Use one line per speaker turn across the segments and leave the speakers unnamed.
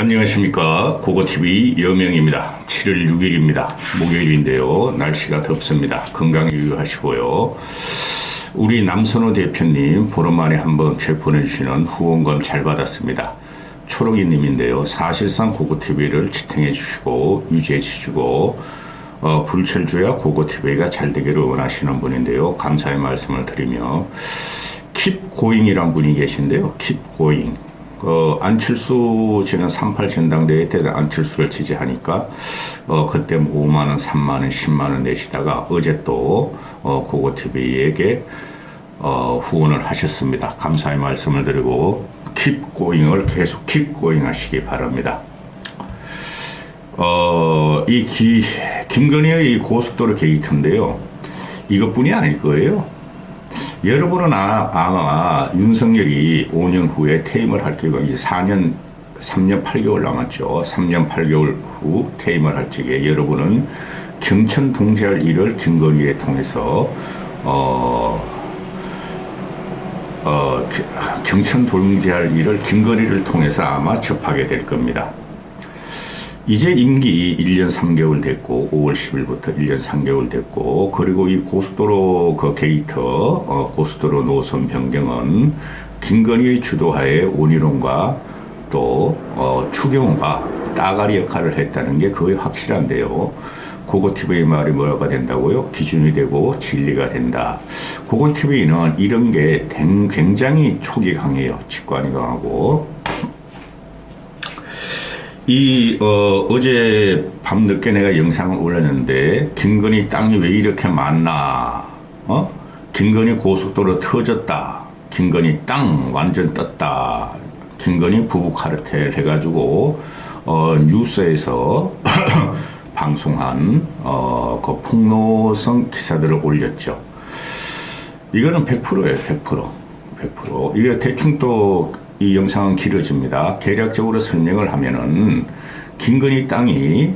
안녕하십니까. 고고TV 여명입니다. 7월 6일입니다. 목요일인데요. 날씨가 덥습니다. 건강 유의하시고요. 우리 남선호 대표님 보름 만에 한번 보내주시는 후원금 잘 받았습니다. 초록이님인데요. 사실상 고고TV를 지탱해 주시고 유지해 주시고 불철주야 고고TV가 잘 되기를 원하시는 분인데요. 감사의 말씀을 드리며 Keep Going이란 분이 계신데요. Keep Going. 안철수 지난 3.8 전당대회 때 안철수를 지지하니까 그때 5만원, 3만원, 10만원 내시다가 어제 또 고고TV에게 후원을 하셨습니다. 감사의 말씀을 드리고 Keep Going을 계속 Keep Going 하시기 바랍니다. 김건희의 이 고속도로 게이트인데요. 이것뿐이 아닐 거예요. 여러분은 아마 윤석열이 5년 후에 퇴임을 할 경우 이제 3년 8개월 남았죠. 3년 8개월 후 퇴임을 할 적에 여러분은 경천 통제할 일을 김건희에 통해서 경천 통제할 일을 김건희를 통해서 아마 접하게 될 겁니다. 이제 임기 1년 3개월 됐고 5월 10일부터 1년 3개월 됐고 그리고 이 고속도로 그 게이트 고속도로 노선 변경은 김건희의 주도하에 원희룡과 또 추경호가 따가리 역할을 했다는 게 거의 확실한데요. 고고TV의 말이 뭐가 된다고요? 기준이 되고 진리가 된다. 고고TV는 이런 게 굉장히 촉이 강해요. 직관이 강하고 어제 밤늦게 내가 영상을 올렸는데 김건희 땅이 왜 이렇게 많나? 김건희 고속도로 터졌다. 김건희 땅 완전 떴다. 김건희 부부 카르텔 해가지고 뉴스에서 방송한 그 폭로성 기사들을 올렸죠. 이거는 100%예요. 100%. 이게 대충 또 이 영상은 길어집니다. 개략적으로 설명을 하면은 김건희 땅이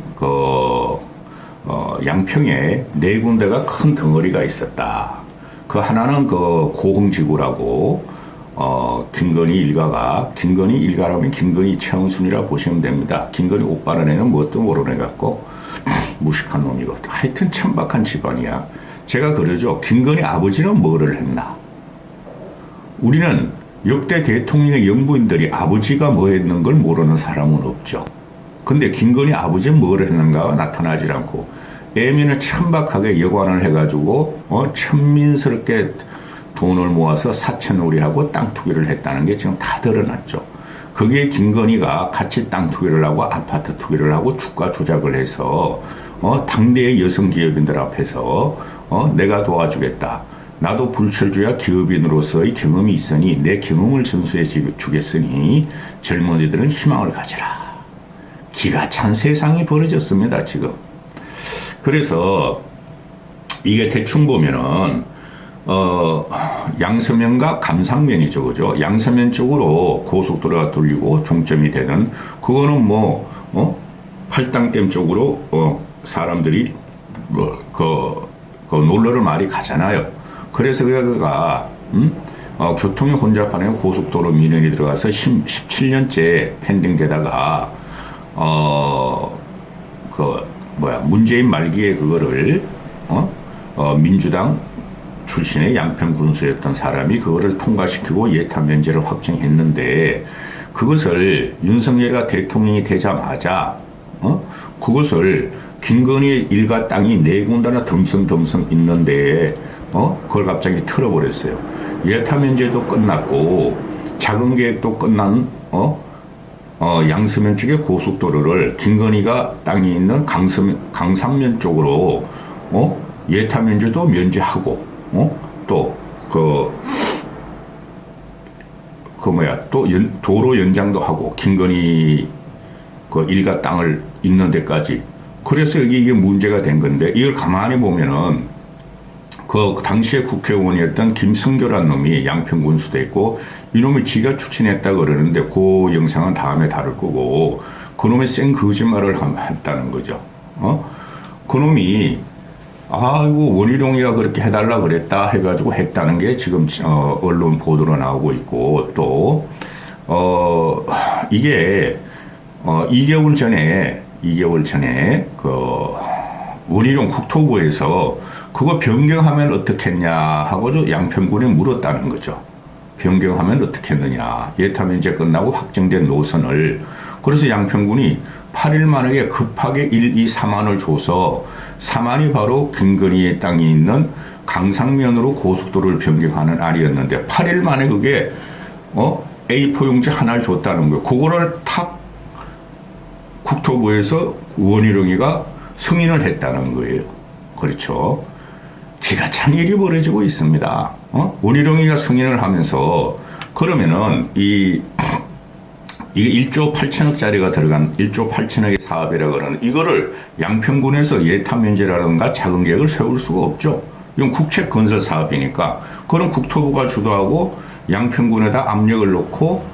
양평에 4군데가 큰 덩어리가 있었다. 그 하나는 고흥지구라고 김건희 일가라면 김건희 최은순이라 보시면 됩니다. 김건희 오빠는 애는 뭣도 모르는 애 같고 무식한 놈이고 하여튼 천박한 집안이야. 제가 그러죠. 김건희 아버지는 뭐를 했나? 우리는 역대 대통령의 영부인들이 아버지가 뭐 했는 걸 모르는 사람은 없죠. 근데 김건희 아버지는 뭘 했는가가 나타나지 않고 애미는 천박하게 여관을 해가지고 천민스럽게 돈을 모아서 사채놀이하고 땅 투기를 했다는 게 지금 다 드러났죠. 거기에 김건희가 같이 땅 투기를 하고 아파트 투기를 하고 주가 조작을 해서 당대의 여성 기업인들 앞에서 내가 도와주겠다. 나도 불철주야 기업인으로서의 경험이 있으니 내 경험을 전수해 주겠으니 젊은이들은 희망을 가져라. 기가 찬 세상이 벌어졌습니다, 지금. 그래서 이게 대충 보면은 양서면과 감상면이죠, 그죠? 양서면 쪽으로 고속도로가 돌리고 종점이 되는 그거는 팔당댐 쪽으로 사람들이 놀러를 많이 가잖아요. 그래서 그가 교통이 혼잡하네 고속도로 민원이 들어가서 17년째 펜딩되다가 문재인 말기에 그거를 민주당 출신의 양평 군수였던 사람이 그거를 통과시키고 예타 면제를 확정했는데 그것을 윤석열이가 대통령이 되자마자 그것을 김건희 일가 땅이 4군데나 덤성덤성 있는데 그걸 갑자기 틀어버렸어요. 예타 면제도 끝났고 자금 계획도 끝난 양서면 쪽의 고속도로를 김건희가 땅이 있는 강상면 쪽으로 예타 면제도 면제하고 또 도로 연장도 하고 김건희 일가 땅을 있는 데까지. 그래서 이게 문제가 된 건데 이걸 가만히 보면은 당시에 국회의원이었던 김성교란 놈이 양평 군수도 있고 이놈이 지가 추진했다 그러는데 그 영상은 다음에 다룰 거고 그놈의 센 거짓말을 했다는 거죠. 그놈이 아이고 원희룡이가 그렇게 해달라 그랬다 해가지고 했다는 게 지금 언론 보도로 나오고 있고 또 이게 2개월 전에 원희룡 국토부에서 그거 변경하면 어떻겠냐 하고 양평군에 물었다는 거죠. 변경하면 어떻겠느냐. 예타면제 끝나고 확정된 노선을. 그래서 양평군이 8일 만에 급하게 1, 2, 4만을 줘서 4만이 바로 김건희의 땅이 있는 강상면으로 고속도로를 변경하는 안이었는데 8일 만에 그게 A4 용지 하나를 줬다는 거예요. 그거를 탁 국토부에서 원희룡이가 승인을 했다는 거예요. 그렇죠. 기가 찬 일이 벌어지고 있습니다. 원희룡이가 승인을 하면서 그러면은 이게 1조 8천억짜리가 들어간 1조 8천억의 사업이라 그러는 이거를 양평군에서 예타 면제라든가 자금 계획을 세울 수가 없죠. 이건 국책 건설 사업이니까 그럼 국토부가 주도하고 양평군에다 압력을 넣고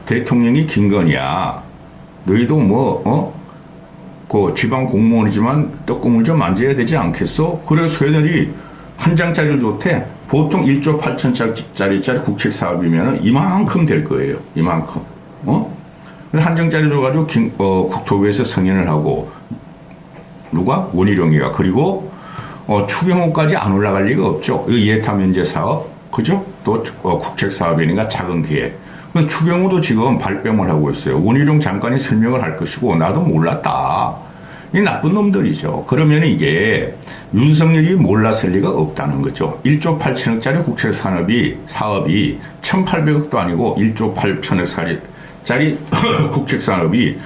대통령이 김건희야. 너희도 그 지방 공무원이지만 떡국물 좀 만져야 되지 않겠어? 그래서 걔들이 한 장짜리를 줬대. 보통 1조 8천짜리 국책 사업이면 이만큼 될 거예요. 이만큼. 한 장짜리 줘가지고 국토부에서 승인을 하고 누가? 원희룡이가. 그리고 추경호까지 안 올라갈 리가 없죠. 이 예타 면제 사업. 그죠? 또 국책 사업이니까 작은 기획. 그래서 추경호도 지금 발뺌을 하고 있어요. 원희룡 장관이 설명을 할 것이고 나도 몰랐다. 이 나쁜 놈들이죠. 그러면 이게 윤석열이 몰랐을 리가 없다는 거죠. 1조 8천억짜리 국책 사업이 1,800억도 아니고 1조 8천억짜리 국책 산업이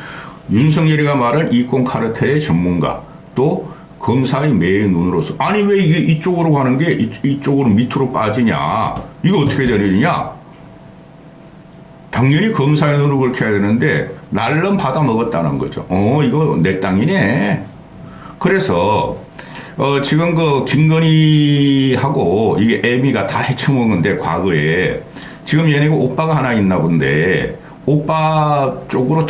윤석열이가 말한 이권 카르텔의 전문가 또 검사의 매의 눈으로서 아니 왜 이게 이쪽으로 가는 게 이쪽으로 밑으로 빠지냐. 이거 어떻게 되느냐. 당연히 검사의 눈으로 그렇게 해야 되는데 날름 받아 먹었다는 거죠. 이거 내 땅이네. 그래서 지금 그 김건희하고 이게 애미가 다 헤쳐먹는데 과거에 지금 얘네가 오빠가 하나 있나 본데 오빠 쪽으로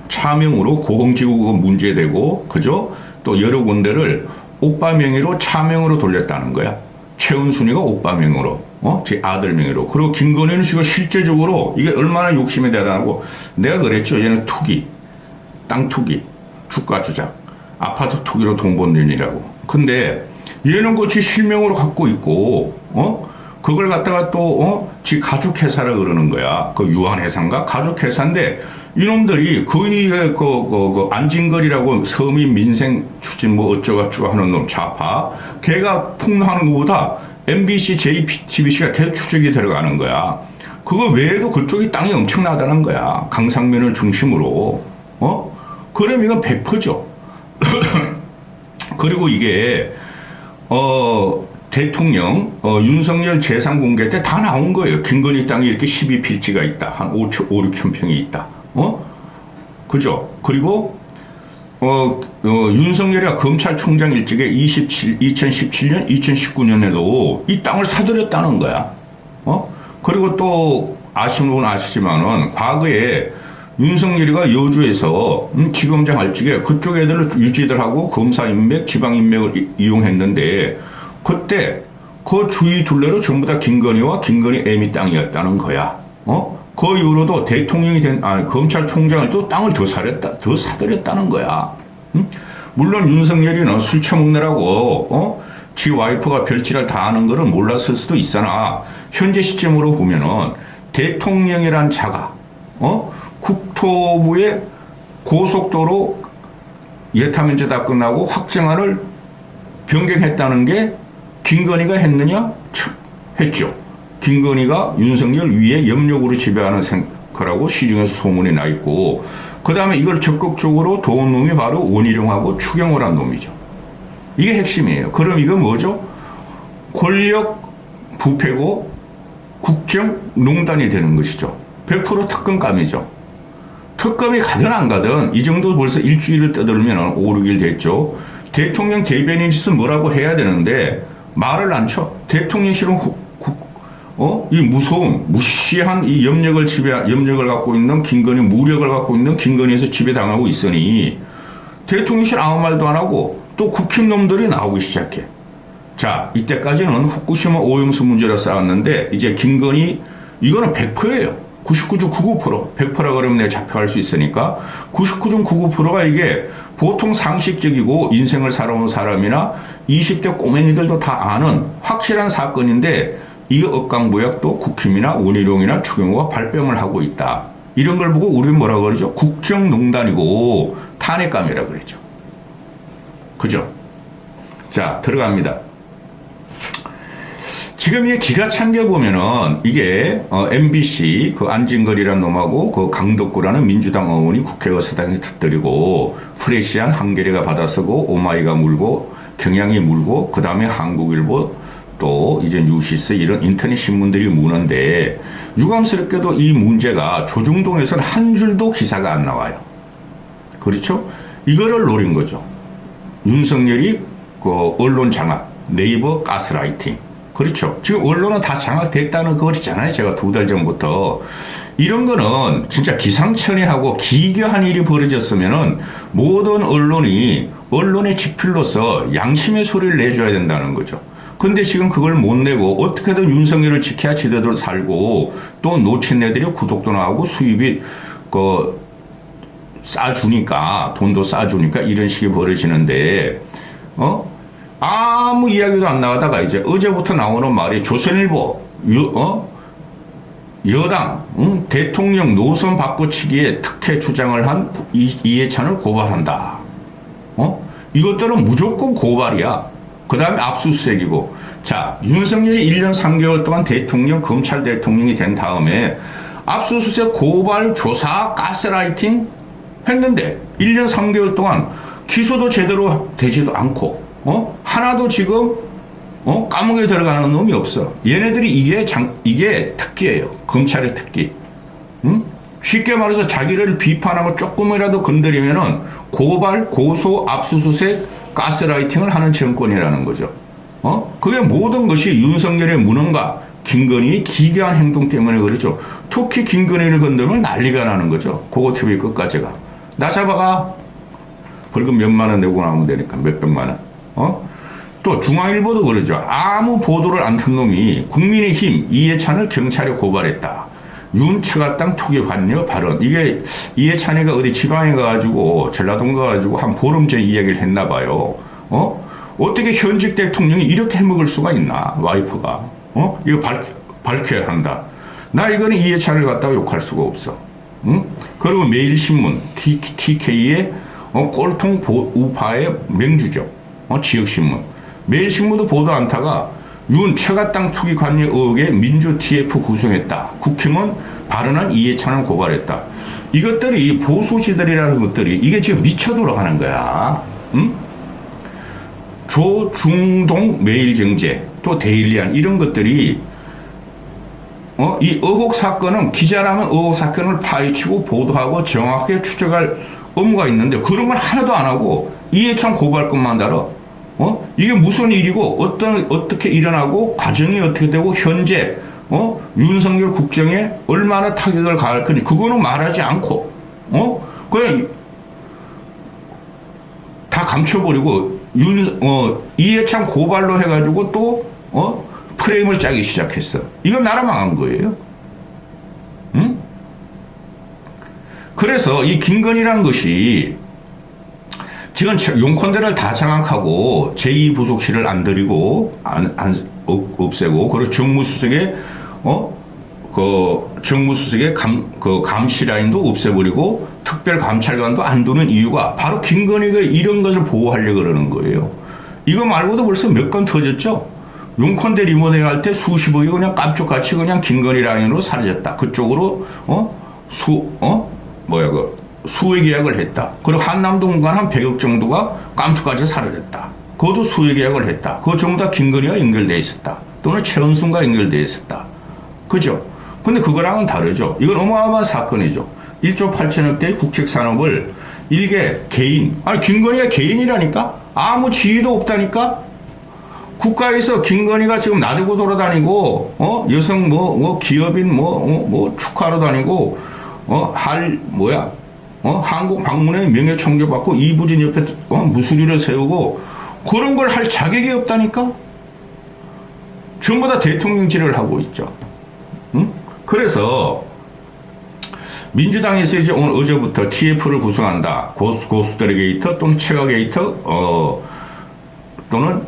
차명으로 고흥지구가 문제되고 그죠? 또 여러 군데를 오빠 명의로 차명으로 돌렸다는 거야. 최은순이가 오빠 명의로. 제 아들 명의로. 그리고 김건희는 지금 실제적으로 이게 얼마나 욕심이 대단하고 내가 그랬죠. 얘는 투기, 땅 투기, 주가 조작, 아파트 투기로 돈 번 년이라고. 근데 얘는 그지 실명으로 갖고 있고, 그걸 갖다가 또, 지 가죽회사라 그러는 거야. 그 유한회사인가? 가죽회사인데 이놈들이 거의 안진걸이라고 서민 민생 추진 뭐 어쩌고저쩌고 하는 놈 좌파. 걔가 폭로하는 것보다 MBC, JTBC가 계속 추적이 들어가는 거야. 그거 외에도 그쪽이 땅이 엄청나다는 거야. 강상면을 중심으로. 그럼 이건 100%죠. 그리고 이게, 대통령, 윤석열 재산 공개 때 다 나온 거예요. 김건희 땅이 이렇게 12필지가 있다. 한 5, 6천 평이 있다. 그죠? 그리고, 윤석열이가 검찰총장 일찍에 2017년, 2019년에도 이 땅을 사들였다는 거야. 그리고 또 아시는 분은 아시지만은 과거에 윤석열이가 여주에서 지검장 할 적에 그쪽 애들을 유지들하고 검사 인맥, 지방 인맥을 이용했는데 그때 그 주위 둘레로 전부 다 김건희와 김건희 애미 땅이었다는 거야. 그 이후로도 대통령이 검찰총장을 또 땅을 더 사들였다는 거야. 물론 윤석열이는 술 처먹느라고, 지 와이프가 별지랄 다 하는 거를 몰랐을 수도 있으나, 현재 시점으로 보면은 대통령이란 자가, 국토부의 고속도로 예타면제 다 끝나고 확정안을 변경했다는 게 김건희가 했느냐? 했죠. 김건희가 윤석열 위에 염력으로 지배하는 거라고 시중에서 소문이 나 있고 그 다음에 이걸 적극적으로 도운 놈이 바로 원희룡하고 추경호란 놈이죠. 이게 핵심이에요. 그럼 이건 뭐죠? 권력 부패고 국정농단이 되는 것이죠. 100% 특검감이죠. 특검이 가든 안 가든 이 정도 벌써 일주일을 떠들면 5, 6일 됐죠. 대통령 대변인실은 뭐라고 해야 되는데 말을 안 쳐. 대통령실은 이 무서운, 무시한 이 염력을 갖고 있는 김건희, 무력을 갖고 있는 김건희에서 지배당하고 있으니 대통령실 아무 말도 안 하고 또 국힘놈들이 나오기 시작해. 자, 이때까지는 후쿠시마 오염수 문제로 싸웠는데 이제 김건희, 이거는 100%예요. 99.99%, 100%라 그러면 내가 잡혀갈 수 있으니까 99.99%가 이게 보통 상식적이고 인생을 살아온 사람이나 20대 꼬맹이들도 다 아는 확실한 사건인데 이 억강부약도 국힘이나 원희룡이나 추경호가 발뺌을 하고 있다. 이런 걸 보고 우리는 뭐라고 그러죠? 국정농단이고 탄핵감이라고 그랬죠. 그죠? 자, 들어갑니다. 지금 이게 기가 찬 게 보면은 이게 MBC 그 안진걸이라는 놈하고 그 강덕구라는 민주당 의원이 국회 의사당에 터뜨리고 프레시안 한겨레가 받아쓰고 오마이가 물고 경향이 물고 그 다음에 한국일보 또 이제 뉴시스 이런 인터넷 신문들이 무는데 유감스럽게도 이 문제가 조중동에서는 한 줄도 기사가 안 나와요. 그렇죠? 이거를 노린 거죠. 윤석열이 그 언론 장악, 네이버 가스라이팅. 그렇죠. 지금 언론은 다 장악됐다는 그거 있잖아요. 제가 2달 전부터. 이런 거는 진짜 기상천외하고 기괴한 일이 벌어졌으면은 모든 언론의 지필로서 양심의 소리를 내줘야 된다는 거죠. 근데 지금 그걸 못 내고 어떻게든 윤석열을 지켜야 지대로 살고 또 놓친 애들이 구독도 나오고 수입이 싸주니까 돈도 싸주니까 이런 식이 벌어지는데 아무 이야기도 안 나가다가 이제 어제부터 나오는 말이 조선일보 여당 대통령 노선 바꿔치기에 특혜 주장을 한 이해찬을 고발한다. 이것들은 무조건 고발이야. 그 다음에 압수수색이고. 자, 윤석열이 1년 3개월 동안 대통령, 검찰 대통령이 된 다음에 압수수색, 고발, 조사, 가스라이팅 했는데 1년 3개월 동안 기소도 제대로 되지도 않고 하나도 지금 감옥에 들어가는 놈이 없어. 얘네들이 이게 특기예요. 검찰의 특기. 쉽게 말해서 자기를 비판하고 조금이라도 건드리면은 고발, 고소, 압수수색, 가스라이팅을 하는 정권이라는 거죠. 그게 모든 것이 윤석열의 무능과 김건희의 기괴한 행동 때문에 그렇죠. 특히 김건희를 건드리면 난리가 나는 거죠. 고고TV 끝까지가. 나 잡아가. 벌금 몇만 원 내고 나오면 되니까 몇백만 원. 또 중앙일보도 그러죠. 아무 보도를 안 튼 놈이 국민의힘 이해찬을 경찰에 고발했다. 윤처가땅 투기 관여 발언. 이게 이해찬이가 어디 지방에 가가지고 전라동 가가지고 한 보름 전 이야기를 했나 봐요. 어떻게 현직 대통령이 이렇게 해먹을 수가 있나 와이프가. 이거 밝혀야 한다. 나 이거는 이해찬을 갖다가 욕할 수가 없어. 그리고 매일신문 TK의 꼴통 우파의 맹주죠. 지역신문. 매일신문도 보도 않다가 윤 처가땅 투기 관여 의혹에 민주 TF 구성했다. 국힘은 발언한 이해찬을 고발했다. 이것들이 보수지들이라는 것들이 이게 지금 미쳐 돌아가는 거야. 조중동 매일경제 또 데일리안 이런 것들이 이 의혹 사건은 기자라면 의혹 사건을 파헤치고 보도하고 정확하게 추적할 업무가 있는데 그런 걸 하나도 안 하고 이해찬 고발건만 다뤄. 이게 무슨 일이고 어떻게 일어나고 과정이 어떻게 되고 현재 윤석열 국정에 얼마나 타격을 가할 거니 그거는 말하지 않고 그냥 다 감춰버리고 이해찬 고발로 해가지고 또 프레임을 짜기 시작했어. 이건 나라 망한 거예요. 그래서 이 김건희라는 것이 지금 용컨대를 다 장악하고 제2부속실을 안 들이고 없애고 그리고 정무수석의 정무수석의 감시 라인도 없애버리고 특별감찰관도 안 두는 이유가 바로 김건희가 이런 것을 보호하려고 그러는 거예요. 이거 말고도 벌써 몇 건 터졌죠. 용컨대 리모델링 할 때 수십억이 그냥 깜짝같이 그냥 김건희 라인으로 사라졌다. 그쪽으로 수의 계약을 했다. 그리고 한남동간 한 100억 정도가 깜짝같이 사라졌다. 그것도 수의 계약을 했다. 그 정도 다 김건희와 연결되어 있었다. 또는 최은순과 연결되어 있었다. 그죠? 근데 그거랑은 다르죠. 이건 어마어마한 사건이죠. 1조 8천억대의 국책산업을 일개 개인, 김건희가 개인이라니까? 아무 지위도 없다니까? 국가에서 김건희가 지금 나대고 돌아다니고, 여성 기업인 축하하러 다니고, 한국 방문에 명예총재 받고 이부진 옆에 무수리를 세우고 그런 걸 할 자격이 없다니까? 전부 다 대통령질을 하고 있죠. 그래서 민주당에서 이제 오늘 어제부터 TF를 구성한다. 고스톱게이터 또는 최가게이터, 또는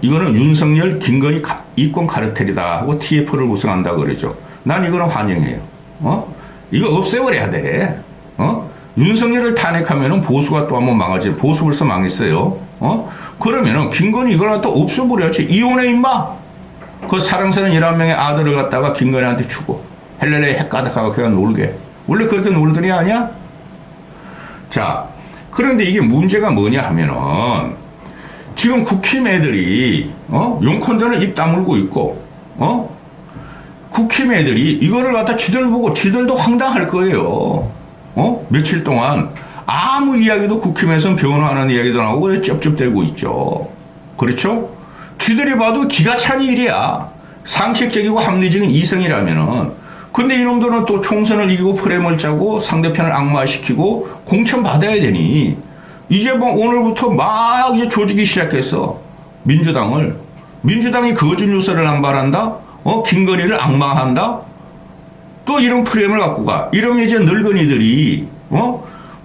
이거는 윤석열, 김건희 이권 카르텔이다 하고 TF를 구성한다 그러죠. 난 이거는 환영해요. 이거 없애버려야 돼. 윤석열을 탄핵하면은 보수가 또 한번 망하지. 보수 벌써 망했어요. 그러면은 김건희 이걸 갖다 없애버려야지. 이혼해 임마. 그 사랑스러운 11명의 아들을 갖다가 김건희한테 주고 헬레레 핵가득하고 그냥 놀게. 원래 그렇게 놀더니 아니야? 자, 그런데 이게 문제가 뭐냐 하면은 지금 국힘 애들이 용컨대는 입 다물고 있고 국힘 애들이 이거를 갖다 지들 보고 지들도 황당할 거예요. 며칠 동안 아무 이야기도 국힘에서는 변호하는 이야기도 나오고 쩝쩝대고 있죠. 그렇죠? 지들이 봐도 기가 찬 일이야. 상식적이고 합리적인 이성이라면은. 근데 이놈들은 또 총선을 이기고 프레임을 짜고 상대편을 악마시키고 공천 받아야 되니 이제 뭐 오늘부터 막 이제 조지기 시작했어. 민주당이 거짓 뉴스를 남발한다. 김건희를 악마한다. 또 이런 프레임을 갖고 가. 이러면 이제 늙은이들이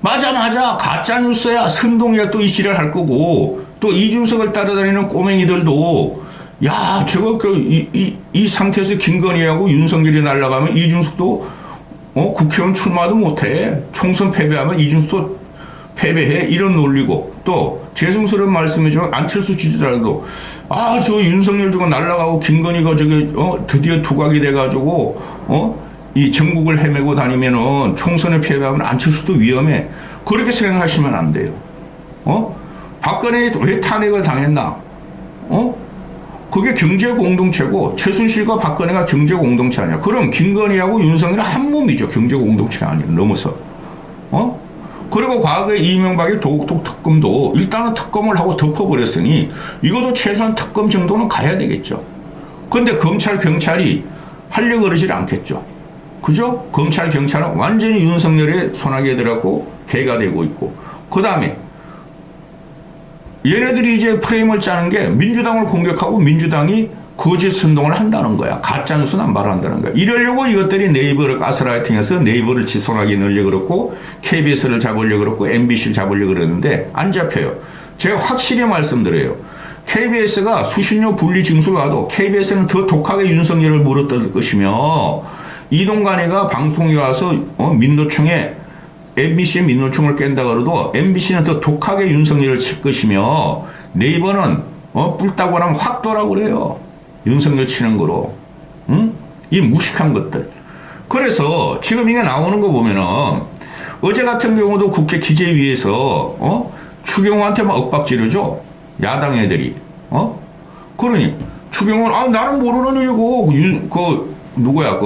맞아 가짜 뉴스야 선동이야 또 이 지랄 할 거고 또 이준석을 따라다니는 꼬맹이들도 야 저거 이 상태에서 김건희하고 윤석열이 날아가면 이준석도 국회의원 출마도 못해. 총선 패배하면 이준석도 패배해. 이런 논리고 또 죄송스러운 말씀이지만 안철수 지지자도 저 윤석열 저거 날아가고 김건희가 저게 드디어 두각이 돼가지고 이 전국을 헤매고 다니면은 총선에 패배하면 안철수도 위험해. 그렇게 생각하시면 안 돼요. 박근혜 왜 탄핵을 당했나? 그게 경제 공동체고 최순실과 박근혜가 경제 공동체 아니야. 그럼 김건희하고 윤석열은 한 몸이죠. 경제 공동체가 아니라 넘어서. 그리고 과거에 이명박의 도곡동 특검도 일단은 특검을 하고 덮어버렸으니 이것도 최소한 특검 정도는 가야 되겠죠. 근데 검찰, 경찰이 하려고 그러질 않겠죠. 그죠? 검찰, 경찰은 완전히 윤석열의 손아귀에 들어가고 개가 되고 있고. 그 다음에 얘네들이 이제 프레임을 짜는 게 민주당을 공격하고 민주당이 거짓 선동을 한다는 거야. 가짜뉴스 남발을 한다는 거야. 이러려고 이것들이 네이버를 가스라이팅해서 네이버를 지손하게 넣으려고 그렇고 KBS를 잡으려고 그렇고 MBC를 잡으려고 그러는데 안 잡혀요. 제가 확실히 말씀드려요. KBS가 수신료 분리 징수를 가도 KBS는 더 독하게 윤석열을 물어뜯을 것이며 이동관이가 방송에 와서 민노총에 MBC의 민노총을 깬다 그래도 MBC는 더 독하게 윤석열을 칠 것이며 네이버는 뿔따고 나면 확 돌아 그래요. 윤석열 치는 거로. 이 무식한 것들. 그래서 지금 이게 나오는 거 보면은 어제 같은 경우도 국회 기재위에서 추경호한테 막 엇박지르죠. 야당 애들이. 그러니 추경호는 나는 모르는 일이고 누구야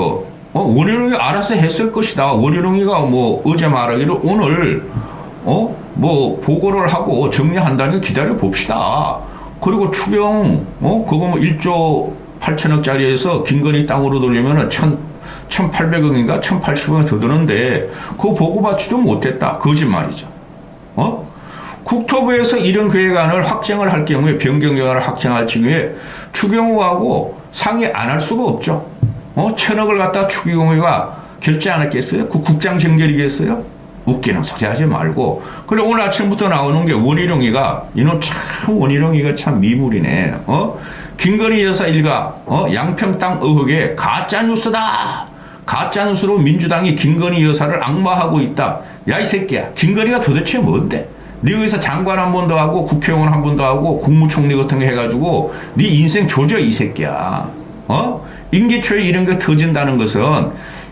원희룡이 알아서 했을 것이다. 원희룡이가 뭐 어제 말하기를 오늘 뭐 보고를 하고 정리한다는 게 기다려 봅시다. 그리고 추경 그거 뭐 1조 8천억짜리에서 김건희 땅으로 돌리면은 1,800억인가 1,080억이 더 드는데 그거 보고받지도 못했다. 거짓말이죠. 국토부에서 이런 계획안을 확정을 할 경우에 변경계획안을 확정할 경우에 추경호하고 상의 안 할 수가 없죠. 1,000억을 갖다 추경호가 결제 안 했겠어요? 그 국장 정결이겠어요? 웃기는 소리 하지 말고. 그래 오늘 아침부터 나오는 게 원희룡이가 이놈 참 원희룡이가 참 미물이네. 김건희 여사 일가 양평 땅 의혹에 가짜뉴스다. 가짜뉴스로 민주당이 김건희 여사를 악마하고 있다. 야 이 새끼야. 김건희가 도대체 뭔데? 네 여기서 장관 한 번 더 하고 국회의원 한 번 더 하고 국무총리 같은 거 해가지고 네 인생 조져 이 새끼야. 임기 초에 이런 거 터진다는 것은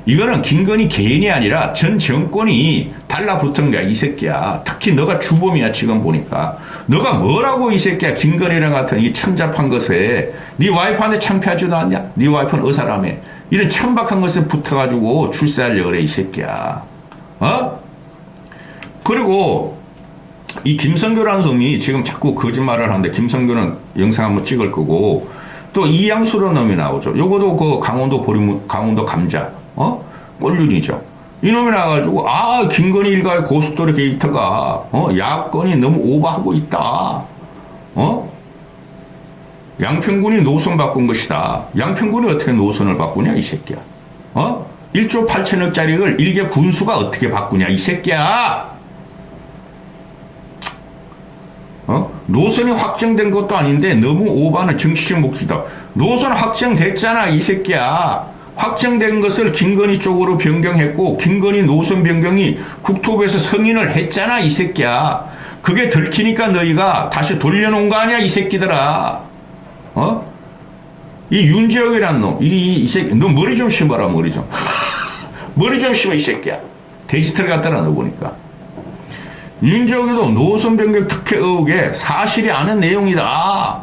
이거는 김건희 개인이 아니라 전 정권이 달라붙은 거야 이 새끼야. 특히 너가 주범이야 지금 보니까. 너가 뭐라고 이 새끼야 김건희랑 같은 이 천잡한 것에 네 와이프한테 창피하지도 않냐? 네 와이프는 의사라며. 이런 천박한 것에 붙어가지고 출세하려고 그래 이 새끼야. 그리고 이 김성교라는 놈이 지금 자꾸 거짓말을 하는데 김성교는 영상 한번 찍을 거고 또 이양수라는 놈이 나오죠. 요거도 그 강원도 감자 꼴륜이죠. 이놈이 나와가지고 김건희 일가의 고속도로 게이트가 야권이 너무 오버하고 있다. 양평군이 노선 바꾼 것이다. 양평군이 어떻게 노선을 바꾸냐 이 새끼야. 1조 8천억짜리를 일개 군수가 어떻게 바꾸냐 이 새끼야. 노선이 확정된 것도 아닌데 너무 오바는 정치적 목적이다. 노선 확정됐잖아 이 새끼야. 확정된 것을 김건희 쪽으로 변경했고 김건희 노선 변경이 국토부에서 승인을 했잖아 이 새끼야. 그게 들키니까 너희가 다시 돌려놓은 거 아니야 이 새끼들아. 이 윤지혁이란 놈, 이 새끼, 너 머리 좀 심어라 머리 좀. 머리 좀 심어 이 새끼야. 데지털 같더라 너 보니까. 윤지혁이도 노선 변경 특혜 의혹에 사실이 아닌 내용이다.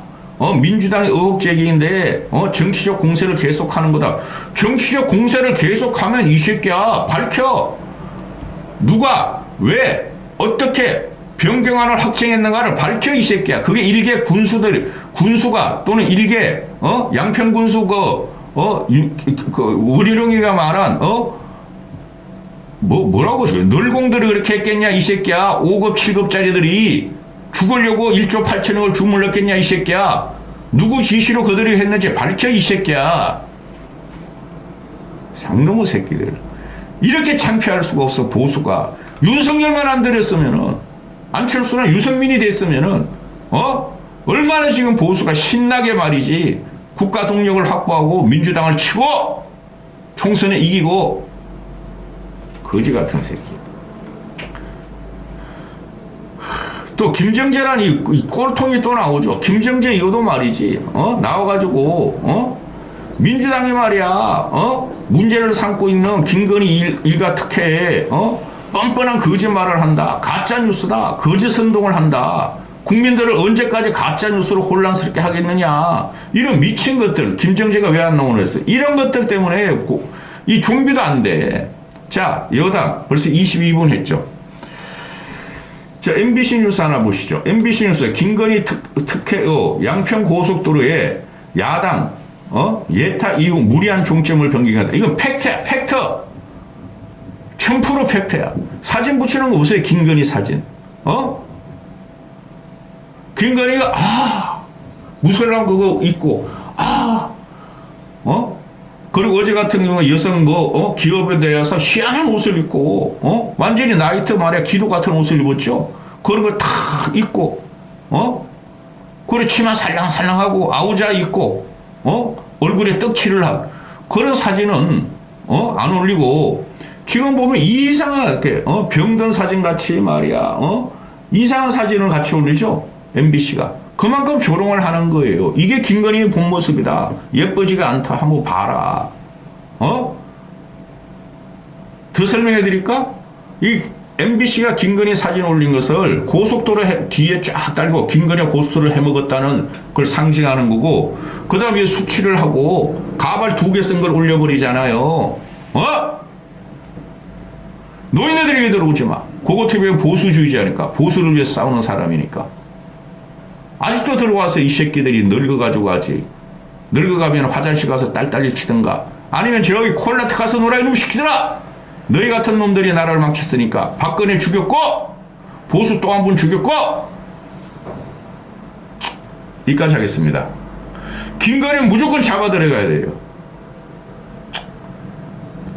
민주당의 의혹 제기인데 정치적 공세를 계속하는 거다. 정치적 공세를 계속하면 이 새끼야 밝혀. 누가 왜 어떻게 변경안을 확정했는가를 밝혀 이 새끼야. 그게 일개 군수가 또는 일개 양평 군수 우리룡이가 말한 뭐라고 널공들이 그렇게 했겠냐 이 새끼야. 5급 7급짜리들이 죽으려고 1조 8천억을 주물렀겠냐 이 새끼야. 누구 지시로 그들이 했는지 밝혀 이 새끼야. 상놈의 새끼들. 이렇게 창피할 수가 없어. 보수가 윤석열만 안 들였으면은, 안철수나 유승민이 됐으면은 얼마나 지금 보수가 신나게 말이지 국가 동력을 확보하고 민주당을 치고 총선에 이기고. 거지 같은 새끼. 또 김정재란 이 꼴통이 또 나오죠. 김정재 이거도 말이지 나와가지고 민주당이 말이야 문제를 삼고 있는 김건희 일가 특혜에 뻔뻔한 거짓말을 한다. 가짜뉴스다. 거짓 선동을 한다. 국민들을 언제까지 가짜뉴스로 혼란스럽게 하겠느냐. 이런 미친 것들. 김정재가 왜 안 나오는 했어. 이런 것들 때문에 이 준비도 안 돼. 자, 여당 벌써 22분 했죠. 자, MBC 뉴스 하나 보시죠. MBC 뉴스 김건희 특혜 양평 고속도로에 야당 예타 이후 무리한 종점을 변경한다. 이건 팩트야. 팩트. 1000% 팩트야. 사진 붙이는 거 보세요. 김건희 사진. 김건희가 무설랑 그거 입고 그리고 어제 같은 경우는 여성 기업에 대해서 희한한 옷을 입고 완전히 나이트 말이야 기도 같은 옷을 입었죠. 그런 걸 탁 입고 그리고 치마 살랑살랑하고 아우자 입고 얼굴에 떡칠을 한 그런 사진은 안 올리고 지금 보면 이상하게 병든 사진 같이 말이야 이상한 사진을 같이 올리죠. MBC가 그만큼 조롱을 하는 거예요. 이게 김건희의 본 모습이다. 예쁘지가 않다. 한번 봐라. 더 설명해 드릴까? 이 MBC가 김건희 사진 올린 것을 고속도로 뒤에 쫙 달고 김건희가 고속도로를 해먹었다는 걸 상징하는 거고, 그 다음에 수치를 하고 가발 2개 쓴 걸 올려버리잖아요. 노인네들 얘기 들어오지 마. 고고TV는 보수주의자니까. 보수를 위해 싸우는 사람이니까. 아직도 들어와서 이 새끼들이 늙어가지고 가지. 늙어가면 화장실 가서 딸딸이 치든가. 아니면 저기 콜라트 가서 놀아 이놈 시키더라. 너희 같은 놈들이 나라를 망쳤으니까. 박근혜 죽였고 보수 또 한 분 죽였고. 여기까지 하겠습니다. 김건희 무조건 잡아 들어가야 돼요.